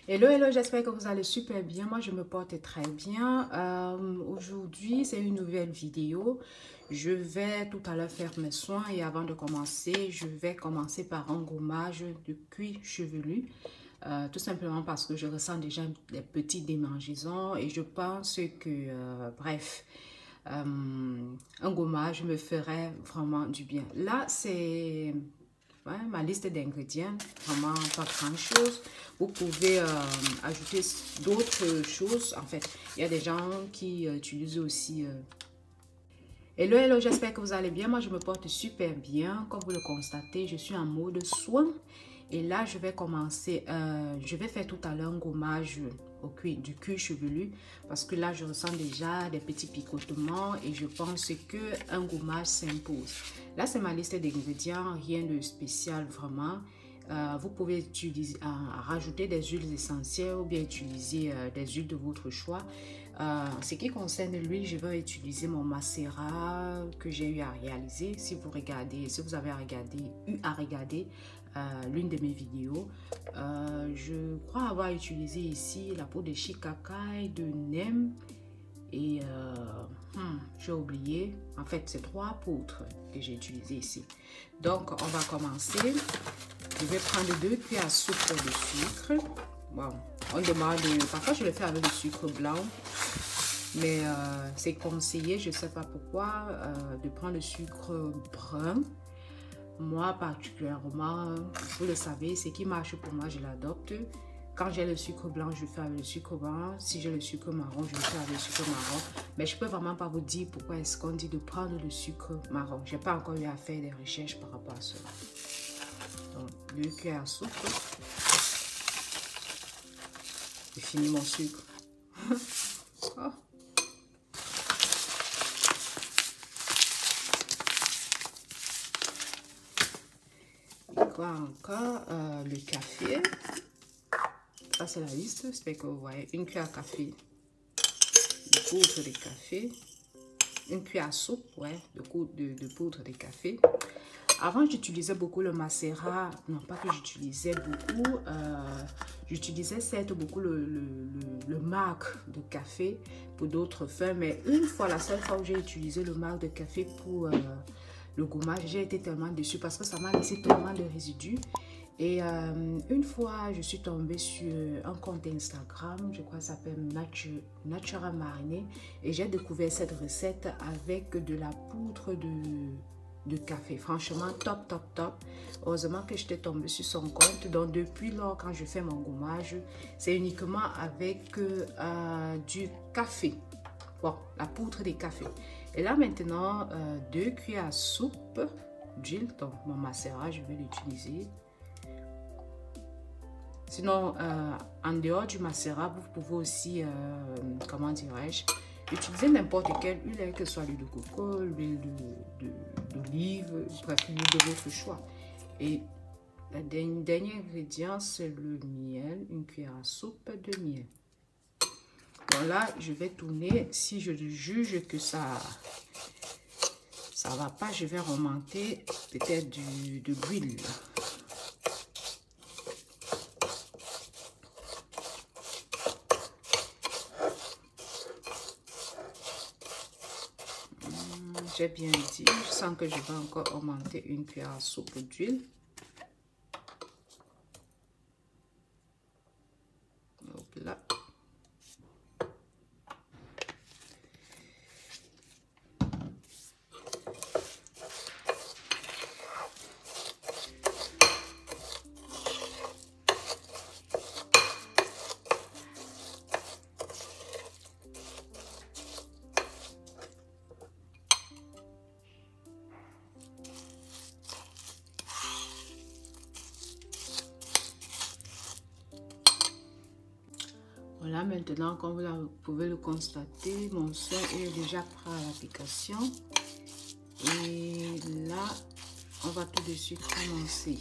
Hello, hello, j'espère que vous allez super bien. Moi, je me porte très bien. Aujourd'hui, c'est une nouvelle vidéo. Je vais tout à l'heure faire mes soins et avant de commencer, je vais commencer par un gommage de cuir chevelu. Tout simplement parce que je ressens déjà des petites démangeaisons et je pense que, bref, un gommage me ferait vraiment du bien. Là, c'est... ouais, ma liste d'ingrédients, vraiment pas grand chose. Vous pouvez ajouter d'autres choses. En fait, il y a des gens qui utilisent aussi. Hello, hello, j'espère que vous allez bien. Moi, je me porte super bien. Comme vous le constatez, je suis en mode soin. Et là, je vais commencer. Je vais faire tout à l'heure un gommage du cuir chevelu. Parce que là, je ressens déjà des petits picotements. Et je pense qu'un gommage s'impose. Là, c'est ma liste d'ingrédients. Rien de spécial vraiment. Vous pouvez utiliser, rajouter des huiles essentielles ou bien utiliser des huiles de votre choix. Ce qui concerne l'huile, je vais utiliser mon macérat que j'ai eu à réaliser. Si vous regardez, si vous avez eu à regarder l'une de mes vidéos, je crois avoir utilisé ici la peau de shikakai, de neem et j'ai oublié. En fait, c'est 3 poudres que j'ai utilisées ici. Donc, on va commencer. Je vais prendre 2 cuillères à soupe de sucre. Bon, on demande, parfois je le fais avec le sucre blanc, mais c'est conseillé, je ne sais pas pourquoi, de prendre le sucre brun. Moi particulièrement, vous le savez, ce qui marche pour moi, je l'adopte. Quand j'ai le sucre blanc, je fais avec le sucre blanc. Si j'ai le sucre marron, je le fais avec le sucre marron. Mais je ne peux vraiment pas vous dire pourquoi est-ce qu'on dit de prendre le sucre marron. Je n'ai pas encore eu à faire des recherches par rapport à cela. Donc, 2 cuillères à soupe. J'ai fini mon sucre. Oh. Et quoi encore? Le café. Ça, c'est la liste. J'espère que vous voyez. 1 cuillère à café de poudre de café. 1 cuillère à soupe, ouais, de poudre de café. Avant, j'utilisais beaucoup le macérat. Non, pas que j'utilisais beaucoup. J'utilisais certes beaucoup le marc de café pour d'autres fins. Mais une fois, la seule fois où j'ai utilisé le marc de café pour le gommage, j'ai été tellement déçue parce que ça m'a laissé tellement de résidus. Et une fois, je suis tombée sur un compte Instagram, je crois que ça s'appelle Natura Mariné. Et j'ai découvert cette recette avec de la poudre de café. Franchement, top, top, top. Heureusement que j'étais tombée sur son compte. Donc, depuis lors, quand je fais mon gommage, c'est uniquement avec du café. Bon, la poudre de café. Et là, maintenant, 2 cuillères à soupe d'huile. Donc, mon macérat, je vais l'utiliser. Sinon, en dehors du macérat, vous pouvez aussi, comment dirais-je, utiliser n'importe quelle huile, que ce soit l'huile de coco, l'huile d'olive, bref, l'huile de votre choix. Et le dernier ingrédient, c'est le miel, 1 cuillère à soupe de miel. Donc là, je vais tourner. Si je juge que ça va pas, je vais remonter peut-être de l'huile. J'ai bien dit, je sens que je vais encore augmenter 1 cuillère à soupe d'huile. Là. Voilà, maintenant, comme vous pouvez le constater, mon soin est déjà prêt à l'application. Et là, on va tout de suite commencer.